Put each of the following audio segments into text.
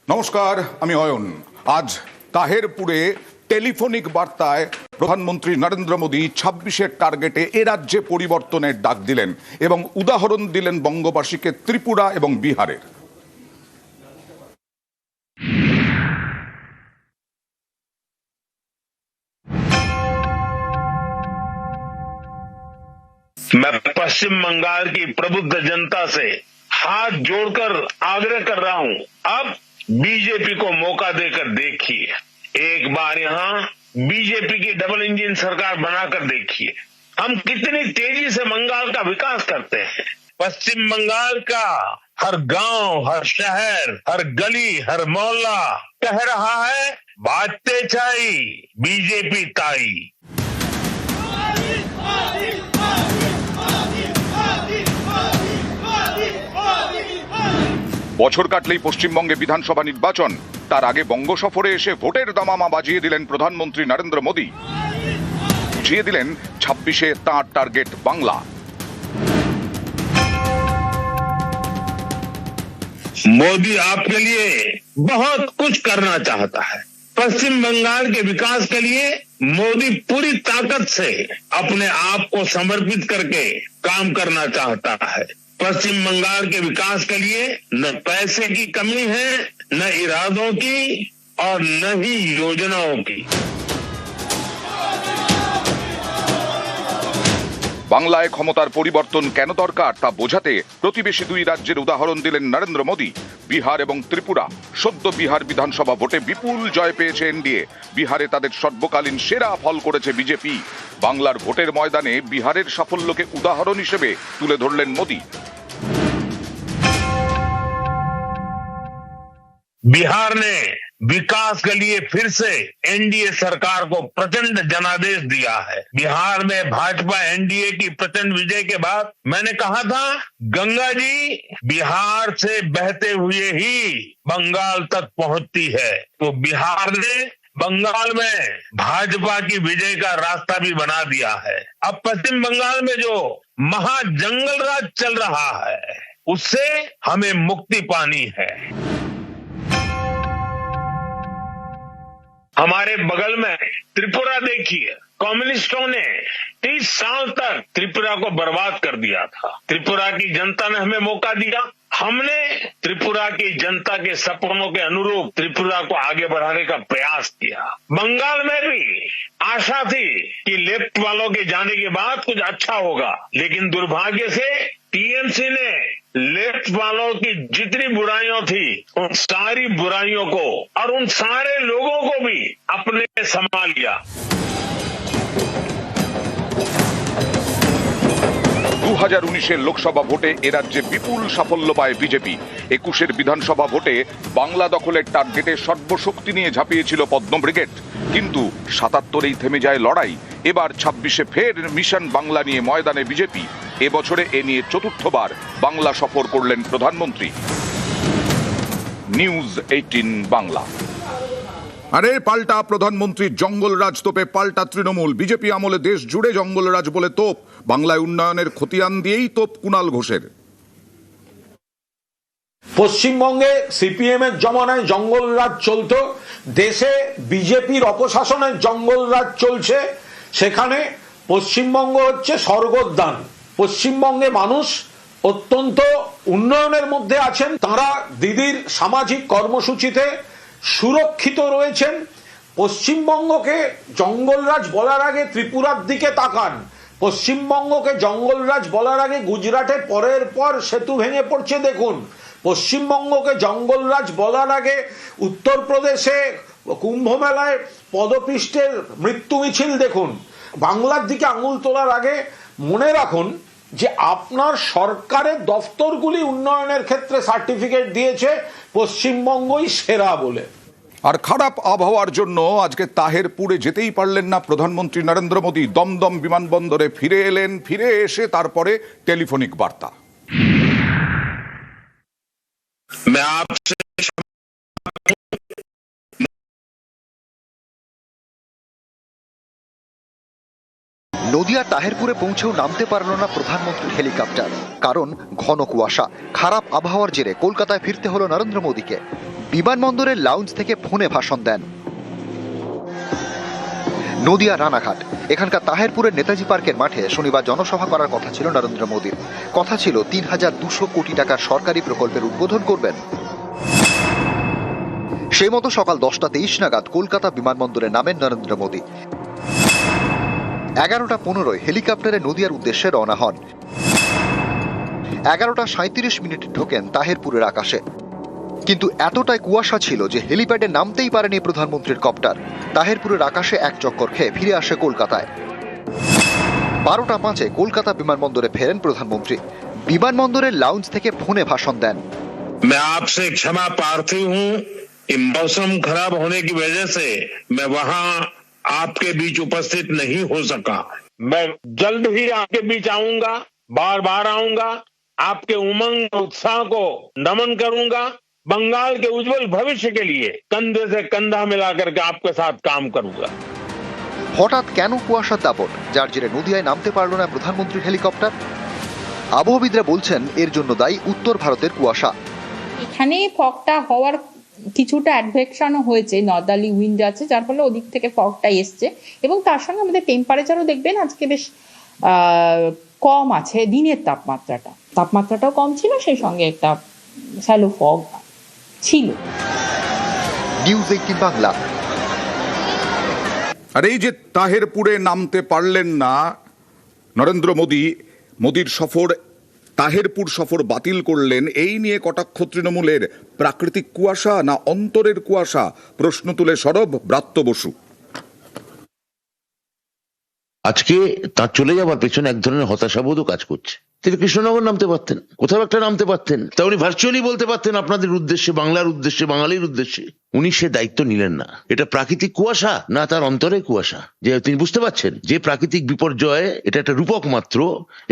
নমস্কার, আমি অয়ন। আজ তাহেরপুরে টেলিফোনিক বার্তায় প্রধানমন্ত্রী নরেন্দ্র মোদী ২৬-এর টার্গেটে এ রাজ্যে পরিবর্তনের ডাক দিলেন এবং উদাহরণ দিলেন বঙ্গবাসীকে ত্রিপুরা এবং বিহারের। मैं पश्चिम बंगाल की प्रबुद्ध जनता से हाथ जोड़कर आग्रह कर रहा हूं, अब बीजेपी को मौका देकर देखिए। एक बार यहां बीजेपी की डबल इंजन सरकार बनाकर देखिए, हम कितनी तेजी से बंगाल का विकास करते हैं। पश्चिम बंगाल का हर गांव, हर शहर, हर गली, हर मोहल्ला कह रहा है बातें चाई बीजेपी ताई। বছর কাটলেই পশ্চিমবঙ্গে বিধানসভা নির্বাচন, তার আগে বঙ্গ সফরে এসে ভোটের দামামা বাজিয়ে দিলেন প্রধানমন্ত্রী নরেন্দ্র মোদী। বুঝিয়ে দিলেন ২৬-এ তাঁর টার্গেট বাংলা। मोदी आपके लिए बहुत कुछ करना चाहता है। पश्चिम बंगाल के विकास के लिए मोदी पूरी ताकत से अपने आप को समर्पित करके काम करना चाहता है। पश्चिम बंगाल के विकास के लिए न पैसे की कमी है, न इरादों की और न ही योजनाओं की। বাংলায় ক্ষমতার পরিবর্তন কেন দরকার তা বোঝাতে প্রতিবেশী দুই রাজ্যের উদাহরণ দিলেন নরেন্দ্র মোদী। বিহার এবং ত্রিপুরা, সদ্য বিহার বিধানসভা ভোটে বিপুল জয় পেয়েছে এনডিএ। বিহারে তাদের সর্বকালীন সেরা ফল করেছে বিজেপি। বাংলার ভোটের ময়দানে বিহারের সাফল্যকে উদাহরণ হিসেবে তুলে ধরলেন মোদী। बिहार ने विकास के लिए फिर से एनडीए सरकार को प्रचंड जनादेश दिया है। बिहार में भाजपा एनडीए की प्रचंड विजय के बाद मैंने कहा था, गंगा जी बिहार से बहते हुए ही बंगाल तक पहुंचती है। तो बिहार ने बंगाल में भाजपा की विजय का रास्ता भी बना दिया है। अब पश्चिम बंगाल में जो महाजंगल राज चल रहा है, उससे हमें मुक्ति पानी है। हमारे बगल में त्रिपुरा देखिए, कम्युनिस्टों ने 30 साल तक त्रिपुरा को बर्बाद कर दिया था। त्रिपुरा की जनता ने हमें मौका दिया, हमने त्रिपुरा की जनता के सपनों के अनुरूप त्रिपुरा को आगे बढ़ाने का प्रयास किया। बंगाल में भी आशा थी कि लेफ्ट वालों के जाने के बाद कुछ अच्छा होगा, लेकिन दुर्भाग्य से टीएमसी ने लेफ्ट वालों की जितनी बुराइयां थी, उन सारी बुराइयों को और उन सारे लोगों को भी अपने संभाल लिया। ২০১৯-এর লোকসভা ভোটে এ রাজ্যে বিপুল সাফল্য পায় বিজেপি। ২১-এর বিধানসভা ভোটে বাংলা দখলের টার্গেটে সর্বশক্তি নিয়ে ঝাঁপিয়েছিল পদ্ম ব্রিগেড, কিন্তু ৭৭-এই থেমে যায় লড়াই। এবার ২৬-এ ফের মিশন বাংলা নিয়ে ময়দানে বিজেপি। এবছরে এ নিয়ে চতুর্থবার বাংলা সফর করলেন প্রধানমন্ত্রী। নিউজ ১৮ বাংলা। আরে পাল্টা প্রধানমন্ত্রীর জঙ্গলরাজ তোপে পাল্টা তৃণমূল। বিজেপি আমলে দেশ জুড়ে জঙ্গলরাজ বলে তোপ, বাংলায় উন্নয়নের খতিয়ান দিয়েই তোপ কুণাল ঘোষের। পশ্চিমবঙ্গে সিপিএম এর জমানায় জঙ্গলরাজ চলতো, দেশে বিজেপির অপশাসনের জঙ্গলরাজ চলছে। সেখানে পশ্চিমবঙ্গ হচ্ছে স্বর্গোদ্যান। পশ্চিমবঙ্গে মানুষ অত্যন্ত উন্নয়নের মধ্যে আছেন, তারা দিদির সামাজিক কর্মসূচিতে সুরক্ষিত রয়েছেন। পশ্চিমবঙ্গকে জঙ্গলরাজ বলার আগে ত্রিপুরার দিকে তাকান, পশ্চিমবঙ্গকে জঙ্গলরাজ বলার আগে গুজরাটে পরের পর সেতু ভেঙে পড়ছে দেখুন। পশ্চিমবঙ্গকে জঙ্গলরাজ বলার আগে উত্তরপ্রদেশে কুম্ভ মেলায় পদপিষ্টের মৃত্যু মিছিল দেখুন। বাংলার দিকে আঙুল তোলার আগে মনে রাখুন যে আপনার সরকারের দফতরগুলি উন্নয়নের ক্ষেত্রে সার্টিফিকেট দিয়েছে পশ্চিমবঙ্গই সেরা বলে। আর খারাপ আবহাওয়ার জন্য আজকে তাহেরপুরে যেতেই পারলেন না প্রধানমন্ত্রী নরেন্দ্র মোদী। দমদম বিমানবন্দরে ফিরে এলেন, ফিরে এসে তারপরে টেলিফোনিক বার্তা। নদিয়া তাহেরপুরে পৌঁছেও নামতে পারল না প্রধানমন্ত্রীর হেলিকপ্টার, কারণ ঘন কুয়াশা। খারাপ আবহাওয়ার জেরে কলকাতায় ফিরতে হলো নরেন্দ্র মোদীকে। বিমানবন্দরের লাউঞ্জ থেকে ফোনে ভাষণ দেন। নদিয়া রানাঘাট, এখানকার তাহেরপুরের নেতাজি পার্কের মাঠে শনিবার জনসভা করার কথা ছিল নরেন্দ্র মোদীর। কথা ছিল ৩,২০০ কোটি টাকার সরকারি প্রকল্পের উদ্বোধন করবেন। সেই মতো সকাল 10টা 23 নাগাদ কলকাতা বিমানবন্দরে নামেন নরেন্দ্র মোদী। 11টা 15 হেলিকপ্টারে নদিয়ার উদ্দেশ্যে রওনা হন। 11টা 37 ঢোকেন তাহেরপুরের আকাশে। কিন্তু এতটাই কুয়াশা ছিল যে হেলিপ্যাডে নামতেই পারেনি প্রধানমন্ত্রীর কপ্টার। তাহেরপুরের আকাশে এক চক্কর খেয়ে ফিরে আসে কলকাতায়। 12টা 5 কলকাতা বিমানবন্দরে ফেরেন প্রধানমন্ত্রী। বিমানবন্দরের লাউঞ্জ থেকে ফোনে ভাষণ দেন। मैं आपसे क्षमा प्रार्थी हूं कि मौसम खराब होने की वजह से मैं वहां आपके बीच उपस्थित नहीं हो सका। मैं जल्द ही आपके बीच आऊंगा, बार बार आऊंगा, आपके उमंग उत्साह को नमन करूंगा। बंगाल के उज्जवल भविष्य के लिए कंधे से कंधा मिलाकर के आपके साथ काम करूंगा। হঠাৎ কেন কুয়াশার দাপট, যার জেরে নদিয়ায় নামতে পারল না প্রধানমন্ত্রীর হেলিকপ্টার? আবহবিদরা বলছেন এর জন্য দায়ী উত্তর ভারতের কুয়াশা। এখানে ফগটা হওয়ার কিছুটা অ্যাডভেকশনও হয়েছে, নর্দার্লি উইন্ড আছে, যার ফলে ওদিক থেকে ফগটা এসছে। এবং তার সঙ্গে আমাদের টেম্পারেচারও দেখবেন আজকে বেশ কম আছে। দিনের তাপমাত্রাটাও কম ছিল, সেই সঙ্গে একটা শ্যালো ফগ ছিল। নিউজ 18 বাংলা। আর এই যে তাহেরপুরে নামতে পারলেন না নরেন্দ্র মোদীর সফর, তাহেরপুর সফর বাতিল করলেন, এই নিয়ে কটাক্ষ তৃণমূলের। প্রাকৃতিক কুয়াশা না অন্তরের কুয়াশা, প্রশ্ন তুলে সরব ব্রাত্য বসু। আজকে তার চলে যাওয়ার পেছনে এক ধরনের হতাশাবোধও কাজ করছে। তিনি কৃষ্ণনগর নামতে পারতেন, কোথাও একটা নামতে পারতেন, তা উনি ভার্চুয়ালি বলতে পারতেন আপনাদের উদ্দেশ্যে, বাংলার উদ্দেশ্যে, বাঙালির উদ্দেশ্যে। উনি সে দায়িত্ব নিলেন না। এটা প্রাকৃতিক কুয়াশা না তার অন্তরে কুয়াশা, যে তিনি বুঝতে পারছেন যে প্রাকৃতিক বিপর্যয় এটা একটা রূপক মাত্র।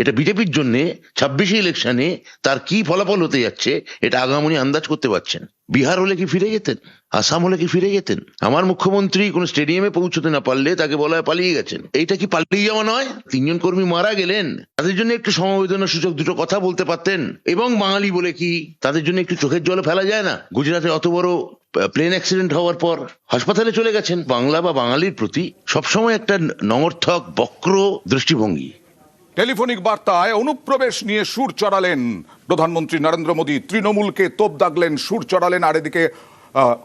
এটা বিজেপির জন্য 26 ইলেকশনে তার কি ফলাফল হতে যাচ্ছে এটা আগামনী আন্দাজ করতে পারছেন। বিহার হলে কি ফিরে যেতেন? আসাম হলে কি ফিরে যেতেন? আমার মুখ্যমন্ত্রী কোন স্টেডিয়ামে পৌঁছতে না পারলে তাকে বলা হয় পালিয়ে গেছেন। এইটা কি পালিয়ে যাওয়া নয়? 3 জন কর্মী মারা গেলেন, তাদের জন্য একটু সমবেদনা সূচক দুটো কথা বলতে পারতেন। এবং বাঙালি বলে কি তাদের জন্য একটু চোখের জলে ফেলা যায় না? গুজরাটে অত বড় প্লেন অ্যাক্সিডেন্ট হওয়ার পর হাসপাতালে চলে গেছেন। বাংলা বা বাঙালির প্রতি সবসময় একটা নমর্থক বক্র দৃষ্টিভঙ্গি। টেলিফোনিক বার্তায় অনুপ্রবেশ নিয়ে সুর চড়ালেন প্রধানমন্ত্রী নরেন্দ্র মোদী। তৃণমূলকে তোপ দাগলেন, সুর চড়ালেন। আর এদিকে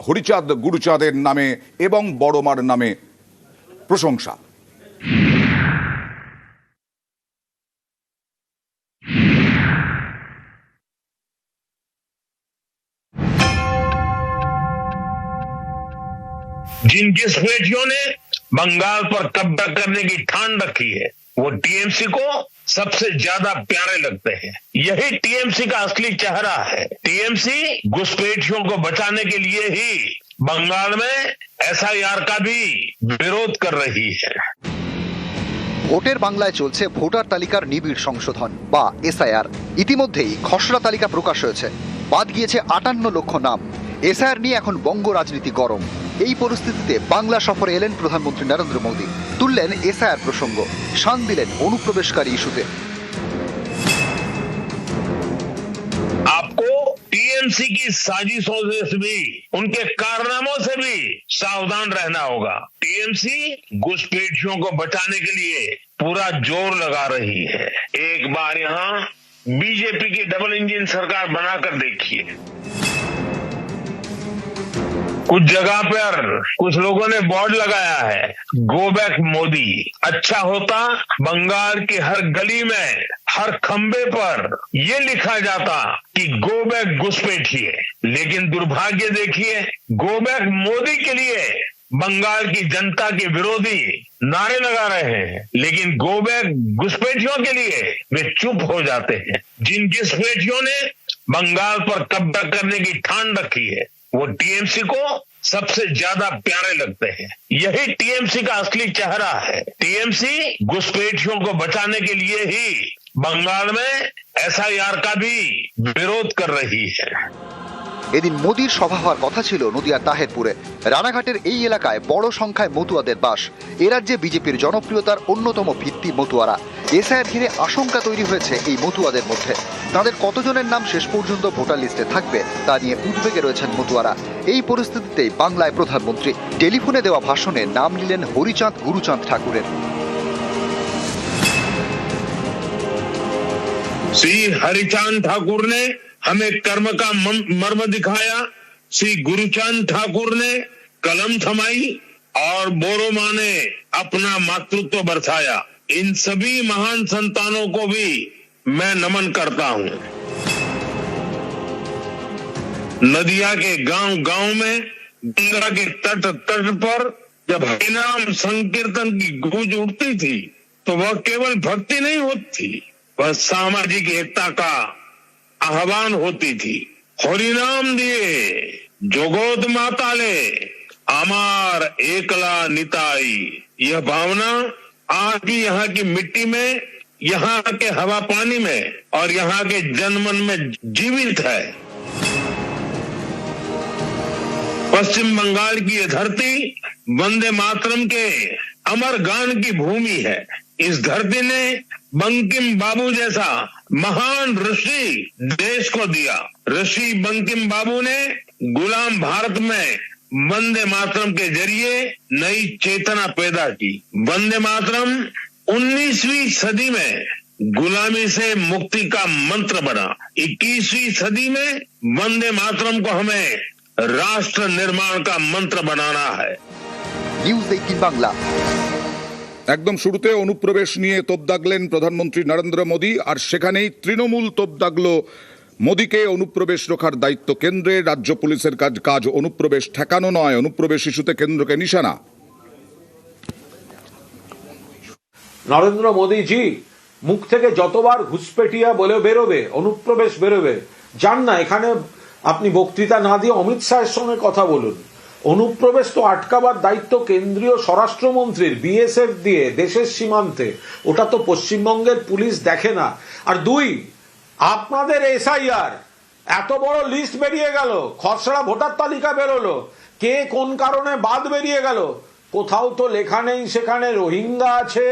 হরিচাঁদ গুরুচাঁদের নামে এবং বড়মার নামে প্রশংসা। जिन घुसपैठियों ने बंगाल पर कब्जा करने की ठान रखी है वो टीएमसी को सबसे ज्यादा प्यारे लगते हैं। यही टीएमसी का असली चेहरा है। टीएमसी घुसपैठियों को बचाने के लिए ही बंगाल में एसआईआर का भी विरोध कर रही है। ভোটের বাংলায় চলছে ভোটার তালিকার নিবিড় সংশোধন বা এসআইআর। ইতিমধ্যেই খসড়া তালিকা প্রকাশ হয়েছে। বাদ গিয়েছে 58 লক্ষ নাম। এসআইআর নিয়ে এখন বঙ্গ রাজনীতি গরম। এই পরিস্থিতিতে বাংলা সফরে এলেন প্রধানমন্ত্রী নরেন্দ্র মোদী। তুললেন এসআইআর প্রসঙ্গ, শান দিলেন অনুপ্রবেশকারী ইস্যুতে। आपको टीएमसी की साजिशों से भी, उनके कारनामों से भी सावधान रहना होगा। टीएमसी घुसपैठियों को बचाने के लिए पूरा जोर लगा रही है। एक बार यहाँ बीजेपी की डबल इंजन सरकार बनाकर देखिए। कुछ जगह पर कुछ लोगों ने बोर्ड लगाया है गो बैक मोदी। अच्छा होता बंगाल की हर गली में, हर खंबे पर ये लिखा जाता कि गो बैक घुसपैठिए। लेकिन दुर्भाग्य देखिए, गो बैक मोदी के लिए बंगाल की जनता के विरोधी नारे लगा रहे हैं, लेकिन गो बैक घुसपैठियों के लिए वे चुप हो जाते हैं। जिन घुसपैठियों ने बंगाल पर कब्जा करने की ठान रखी है वो टीएमसी को सबसे ज्यादा प्यारे लगते हैं। यही टीएमसी का असली चेहरा है। टीएमसी घुसपैठियों को बचाने के लिए ही बंगाल में एसआईआर का भी विरोध कर रही है। এদিন মোদির সভা হওয়ার কথা ছিল নদিয়ার তাহেরপুরে। রানাঘাটের এই এলাকায় বড় সংখ্যায় মতুয়াদের বাস। এ রাজ্যে বিজেপির জনপ্রিয়তার অন্যতম ভিত্তি মতুয়ারা। এসআইআর ঘিরে আশঙ্কা তৈরি হয়েছে এই মতুয়াদের মধ্যে। তাদের কতজনের নাম শেষ পর্যন্ত ভোটার লিস্টে থাকবে তা নিয়ে উদ্বেগে রয়েছেন মতুয়ারা। এই পরিস্থিতিতেই বাংলায় প্রধানমন্ত্রী টেলিফোনে দেওয়া ভাষণে নাম নিলেন হরিচাঁদ গুরুচাঁদ ঠাকুরের। श्री हरिचांद ठाकुर ने हमें कर्म का मर्म दिखाया। श्री गुरुचांद ठाकुर ने कलम थमाई और बोरोमा ने अपना मातृत्व बरसाया। इन सभी महान संतानों को भी मैं नमन करता हूं। नदिया के गांव गांव में, गंगा के तट तट पर जब हरिनाम संकीर्तन की गूंज उठती थी तो वह केवल भक्ति नहीं होती, वह सामाजिक एकता का आह्वान होती थी। हरिनाम दिए जोगोद माताले अमार एकला निताई, यह भावना आज भी यहाँ की मिट्टी में, यहाँ के हवा पानी में और यहाँ के जनमन में जीवित है। पश्चिम बंगाल की यह धरती वंदे मातरम के अमर गान की भूमि है। इस धरती ने बंकिम बाबू जैसा महान ऋषि देश को दिया। ऋषि बंकिम बाबू ने गुलाम भारत में वंदे मातरम के जरिए नई चेतना पैदा की। वंदे मातरम 19वीं सदी में गुलामी से मुक्ति का मंत्र बना। 21वीं सदी में वंदे मातरम को हमें राष्ट्र निर्माण का मंत्र बनाना है। নিউজ 18 বাংলা। একদম শুরুতে অনুপ্রবেশ নিয়ে তোপ দাগলেন প্রধানমন্ত্রী নরেন্দ্র মোদী, আর সেখানেই তৃণমূল তোপ দাগলো মোদীকে। অনুপ্রবেশ রোখার দায়িত্ব কেন্দ্রের। রাজ্য পুলিশের কাজ অনুপ্রবেশ ঠেকানো নয়। অনুপ্রবেশ ইস্যুতে কেন্দ্রকে নিশানা। নরেন্দ্র মোদীজি মুখ থেকে যতবার ঘুষপেটিয়া বলে বেরোবে, অনুপ্রবেশ বেরোবে, যান না এখানে আপনি বক্তৃতা না দিয়ে অমিত শাহের সঙ্গে কথা বলুন। অনুপ্রবেশ তো আটকাবার দায়িত্ব কেন্দ্রীয় স্বরাষ্ট্রমন্ত্রীর, বিএসএফ দিয়ে দেশের সীমান্তে। ওটা তো পশ্চিমবঙ্গের পুলিশ দেখে না। আর দুই, আপনাদের এসআইআর এত বড় লিস্ট বেরিয়ে গেল, খসড়া ভোটার তালিকা বেরোলো, কে কোন কারণে বাদ বেরিয়ে গেল, কোথাও তো লেখা নেই সেখানে রোহিঙ্গা আছে,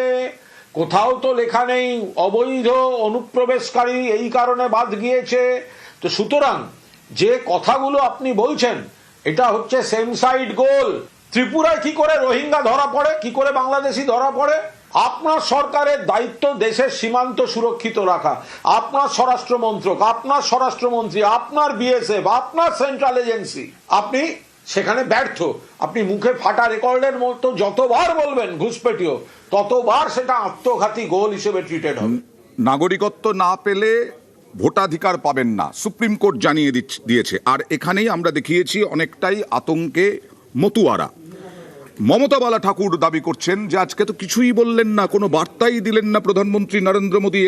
কোথাও তো লেখা নেই অবৈধ অনুপ্রবেশকারী এই কারণে বাদ গিয়েছে। তো সুতরাং যে কথাগুলো আপনি বলছেন এটা হচ্ছে সেম সাইড গোল। ত্রিপুরায় কি করে রোহিঙ্গা ধরা পড়ে, কি করে বাংলাদেশি ধরা পড়ে? আপনার সরকারের দায়িত্ব দেশের সীমান্ত সুরক্ষিত রাখা। আপনার স্বরাষ্ট্র মন্ত্রক, আপনার স্বরাষ্ট্রমন্ত্রী, আপনার বিএসএফ, আপনার সেন্ট্রাল এজেন্সি, আপনি সেখানে ব্যর্থ। আপনি মুখে ফাটা রেকর্ডের মতো যতবার বলবেন ঘুষপেটিও, ততবার সেটা আত্মঘাতী গোল হিসেবে ট্রিটেড হবে। নাগরিকত্ব না পেলে ভোটাধিকার পাবেন না, সুপ্রিম কোর্ট জানিয়ে দিয়েছে। আর এখানেই আমরা দেখিয়েছি অনেকটাই আতঙ্কে মতুয়ারা। মমতা বালা ঠাকুর দাবি করছেন যে আজকে তো কিছুই বললেন না, কোনো বার্তাই দিলেন না প্রধানমন্ত্রী নরেন্দ্র মোদী।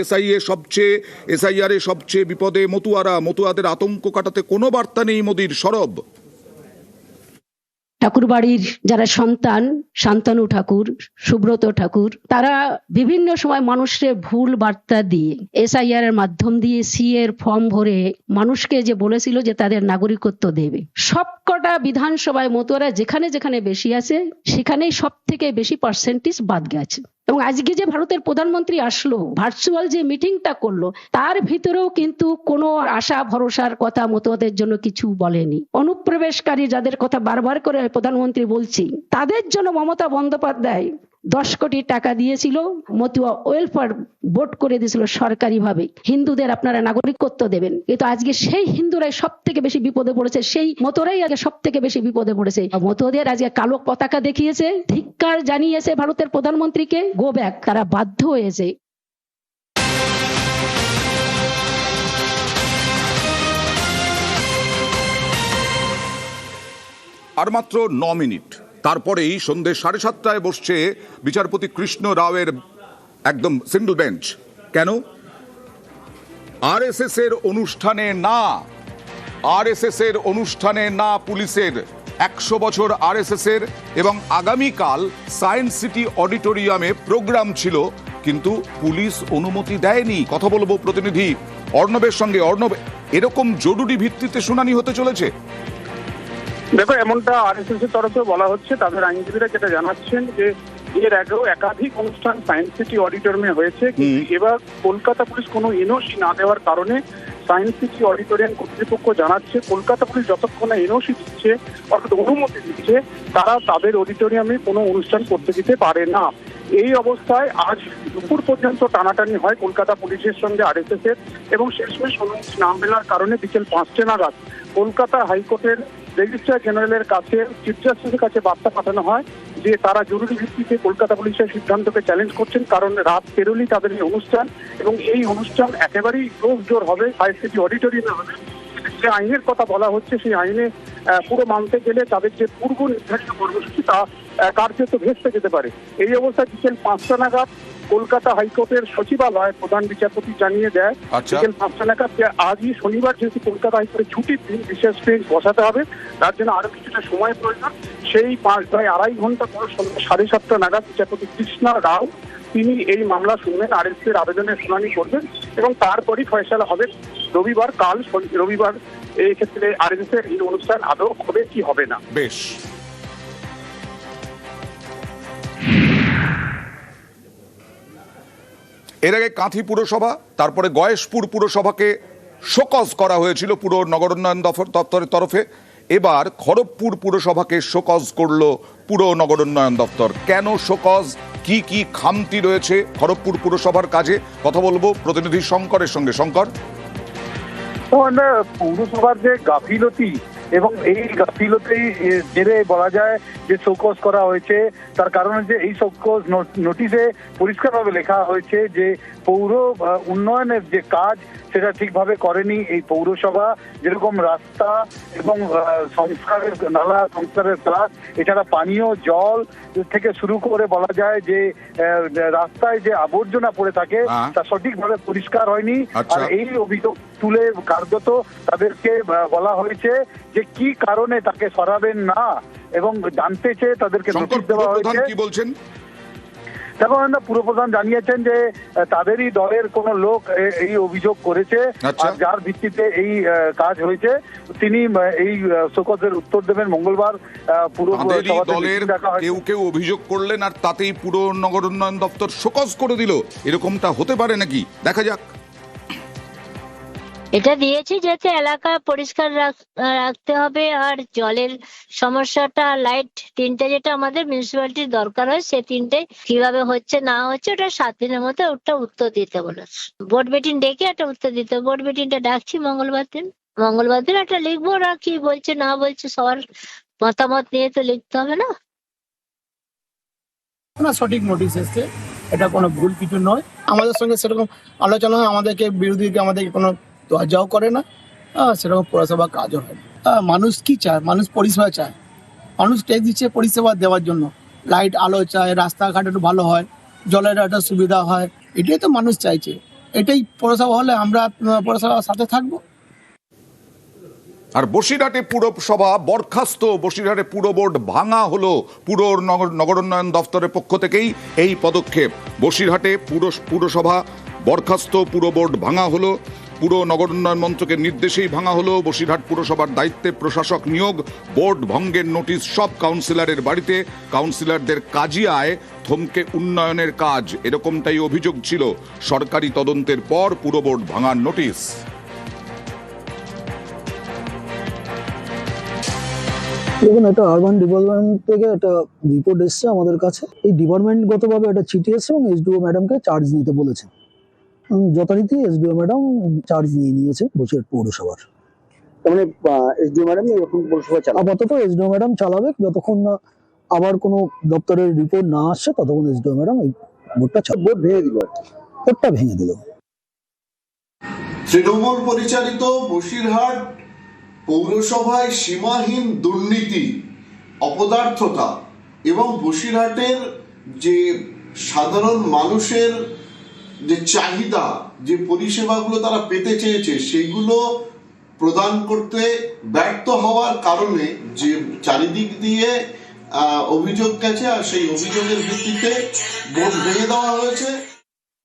এসআইআর এ সবচেয়ে বিপদে মতুয়ারা, মতুয়াদের আতঙ্ক কাটাতে কোনো বার্তা নেই মোদীর। সরব ঠাকুরবাড়ির যারা সন্তান, শান্তনু ঠাকুর, সুব্রত ঠাকুর, তারা বিভিন্ন সময় মানুষকে ভুল বার্তা দিয়ে এসআইআর এর মাধ্যম দিয়ে সিএর ফর্ম ভরে মানুষকে যে বলেছিল যে তাদের নাগরিকত্ব দেবে। সবকটা বিধানসভায় মতুয়ারা যেখানে যেখানে বেশি আছে সেখানেই সব থেকে বেশি পার্সেন্টেজ বাদ গেছে। এবং আজকে যে ভারতের প্রধানমন্ত্রী আসলো, ভার্চুয়াল যে মিটিংটা করলো, তার ভিতরেও কিন্তু কোনো আশা ভরসার কথা মতুয়াদের জন্য কিছু বলেনি। অনুপ্রবেশকারী যাদের কথা বারবার করে প্রধানমন্ত্রী বলছি, তাদের জন্য মমতা বন্দ্যোপাধ্যায় 10 কোটি টাকা দিয়েছিল, মতুয়া ওয়েলফেয়ার বোর্ড করে দিয়েছিল সরকারিভাবে, হিন্দুদের আপনারা নাগরিকত্ব দেবেন। কিন্তু আজকে সেই হিন্দুরাই সব থেকে বেশি বিপদে পড়েছে, সেই মতুয়ারাই আগে সব থেকে বেশি বিপদে পড়েছে। মতুয়াদের আজকে কালো পতাকা দেখিয়েছে, ধিক্কার জানিয়েছে ভারতের প্রধানমন্ত্রীকে, গো ব্যাক, তারা বাধ্য হয়েছে। আর মাত্র 9 মিনিট, তারপরেই সন্ধ্যে 7:30টায় বসছে বিচারপতি কৃষ্ণ রাওয়ের একদম সিঙ্গল বেঞ্চ। কেন? আরএসএস এর অনুষ্ঠানে না, আরএসএস এর অনুষ্ঠানে না পুলিশের 100 বছর আরএসএস এর, এবং আগামীকাল সায়েন্স সিটি অডিটোরিয়ামে প্রোগ্রাম ছিল, কিন্তু পুলিশ অনুমতি দেয়নি। কথা বলবো প্রতিনিধি অর্ণবের সঙ্গে। অর্ণব, এরকম জরুরি ভিত্তিতে শুনানি হতে চলেছে? দেখো, এমনটা আরএসএস এর তরফে বলা হচ্ছে। তাদের আইনজীবীরা যেটা জানাচ্ছেন যে এর আগেও একাধিক অনুষ্ঠান সায়েন্স সিটি অডিটোরিয়ামে হয়েছে, কিন্তু এবার কলকাতা পুলিশ কোনো এনওসি না দেওয়ার কারণে সায়েন্স সিটি অডিটোরিয়াম কর্তৃপক্ষ জানাচ্ছে কলকাতা পুলিশ যতক্ষণ না এনওসি দিচ্ছে, অর্থাৎ অনুমতি দিচ্ছে, তারা তাদের অডিটোরিয়ামে কোনো অনুষ্ঠান করতে দিতে পারে না। এই অবস্থায় আজ দুপুর পর্যন্ত টানাটানি হয় কলকাতা পুলিশের সঙ্গে আরএসএস এর, এবং শেষমেশ অনুমতি না মেলার কারণে বিকেল 5টে নাগাদ কলকাতা হাইকোর্টের রেজিস্ট্রার জেনারেলের কাছে, চিফ জাস্টিসের কাছে বার্তা পাঠানো হয় যে তারা জরুরি ভিত্তিতে কলকাতা পুলিশের সিদ্ধান্তকে চ্যালেঞ্জ করছেন, কারণ রাত পেরোলেই তাদের এই অনুষ্ঠান, এবং এই অনুষ্ঠান একেবারেই ক্লোজ ডোর হবে, সায়েন্স সিটি অডিটোরিয়ামে হবে। যে আইনের কথা বলা হচ্ছে সেই আইনে পুরো মানতে গেলে তাদের যে পূর্ব নির্ধারিত কর্মসূচি তা কার্যত ভেস্তে যেতে পারে। এই অবস্থায় বিকেল 5টা নাগাদ কলকাতা হাইকোর্টের সচিবালয় প্রধান বিচারপতি জানিয়ে দেয় বিকেল 5টা নাগাদ যে আজই শনিবার যেহেতু কলকাতা হাইকোর্টের ছুটির দিন, বিশেষ বেঞ্চ বসাতে হবে, তার জন্য আরো কিছুটা সময় প্রয়োজন। সেই প্রায় আড়াই ঘন্টা পর সন্ধ্যা 7:30 নাগাদ বিচারপতি কৃষ্ণা রাও তিনি এই মামলা শুনবেন, আরএসএস এর আবেদনের শুনানি করবেন, এবং তারপরই ফয়সালা হবে রবিবার। রবিবার এই ক্ষেত্রে আরএসএস এর এই অনুষ্ঠান আদৌ হবে কি হবে না। বেশ, এর আগে কাঁথি পুরসভা, তারপরে গয়েশপুর পুরসভাকে শোকজ করা হয়েছিল পুর নগরোন্নয়ন দপ্তরের তরফে। এবার খড়গপুর পুরসভাকে শোকজ করলো পুর নগরোন্নয়ন দপ্তর। কেন শোকজ, কি কি খামতি রয়েছে খড়গপুর পুরসভার কাজে, কথা বলবো প্রতিনিধি শঙ্করের সঙ্গে। শঙ্কর, পৌরসভার যে গাফিলতি এবং এই গাফিলতি জেরে বলা যায় যে শোকজ করা হয়েছে, তার কারণে যে এই শোকজ নোটিশে পরিষ্কারভাবে লেখা হয়েছে যে পৌর উন্নয়নের যে কাজ সেটা ঠিকভাবে করেনি এই পৌরসভা। যেরকম রাস্তা এবং সংস্কারের নালা সংস্কারের কাজ, এছাড়া পানীয় জল থেকে শুরু করে বলা যায় যে রাস্তায় যে আবর্জনা পড়ে থাকে তা সঠিকভাবে পরিষ্কার হয়নি। আর এই অভিযোগ তুলে কার্যত তাদেরকে বলা হয়েছে যে কি কারণে তাকে সরাবেন না, এবং জানতে চেয়ে তাদেরকে নোটিশ দেওয়া হয়েছে। কি বলছেন? দেখো, পুরপ্রধান জানিয়েছেন যে তাদেরই দলের কোন লোক এই অভিযোগ করেছে, আর যার ভিত্তিতে এই কাজ হয়েছে তিনি এই শোকজের উত্তর দেবেন মঙ্গলবার। দলের কেউ অভিযোগ করলেন আর তাতেই পুর নগর উন্নয়ন দপ্তর শোকজ করে দিল, এরকমটা হতে পারে নাকি? দেখা যাক। এটা দিয়েছি যাতে এলাকা পরিষ্কার রাখতে হবে, আর জলের সমস্যাটা, লাইট তিনটে যেটা আমাদের মিউনিসিপ্যালিটির দরকার হয়, সে তিনটে কিভাবে হচ্ছে না হচ্ছে ওটা 7 দিনের মধ্যে ওটা উত্তর দিতে বলেছে। বোর্ড মিটিং ডেকে একটা উত্তর দিতে, বোর্ড মিটিংটা ডাকছি মঙ্গলবার দিন একটা লিখবো, ওরা কি বলছে না বলছে সবার মতামত নিয়ে তো লিখতে হবে না। সঠিক নোটিশ এসছে, এটা কোনো ভুল কিছু নয়। আমাদের সঙ্গে সেরকম আলোচনা হয়, আমাদেরকে বিরোধীকে আমাদেরকে কোনো তোয়াজ্জাও করে না, সেরকম পৌরসভা কাজও হয় না। মানুষ কি চায়? মানুষ পরিষেবা চায়, মানুষ ট্যাক্স দিচ্ছে পরিষেবা দেওয়ার জন্য। লাইট আলো চায়, রাস্তাঘাট একটু ভালো হয়, জলের একটা সুবিধা হয়, এটাই তো মানুষ চাইছে। এটাই পৌরসভা হলে আমরা পৌরসভার সাথে থাকবো। আর বসিরহাটে পুরসভা বরখাস্ত, বসিরহাটে পুর বোর্ড ভাঙা হলো। পুর নগরোন্নয়ন দপ্তরের পক্ষ থেকেই এই পদক্ষেপ। বসিরহাটে পুরসভা বরখাস্ত, পুর বোর্ড ভাঙা হলো। পুর নগরোন্নয়ন মন্ত্রকের নির্দেশেই ভাঙা হলো। বসিরহাট পুরসভার দায়িত্বে প্রশাসক নিয়োগ, বোর্ড ভঙ্গের নোটিশ সব কাউন্সিলরের বাড়িতে, কাউন্সিলরদের কাজিয়ায় থমকে উন্নয়নের কাজ, এরকমটাই অভিযোগ ছিল। সরকারি তদন্তের পর পুর বোর্ড ভাঙার নোটিশ। দেখুন, একটা আরবান ডিপার্টমেন্ট থেকে একটা রিপোর্ট এসছে আমাদের কাছে। এই ডিপার্টমেন্টগতভাবে একটা চিঠি এসছে এবং এসডিও ম্যাডামকে চার্জ নিতে বলেছে। যথারীতি এসডিও ম্যাডাম চার্জ নিয়েছে বসিরহাট পৌরসভার। মানে এসডিও ম্যাডাম এরকম পৌরসভা চালাবে? আপাতত এসডিও ম্যাডাম চালাবে, যতক্ষণ না আবার কোনো দপ্তরের রিপোর্ট না আসছে ততক্ষণ এসডিও ম্যাডাম এই বোর্ডটা বোর্ড ভেঙে দিল। বোর্ডটা ভেঙে দিল। তৃণমূল পরিচালিত বসিরহাট পৌরসভায় সীমাহীন দুর্নীতি, অপদার্থতা এবং বসিরহাটের যে সাধারণ মানুষের যে চাহিদা, যে পরিষেবাগুলো তারা পেতে চেয়েছে সেগুলো প্রদান করতে ব্যর্থ হওয়ার কারণে যে চারিদিক দিয়ে অভিযোগ গেছে, আর সেই অভিযোগের ভিত্তিতে বোর্ড ভেঙে দেওয়া হয়েছে।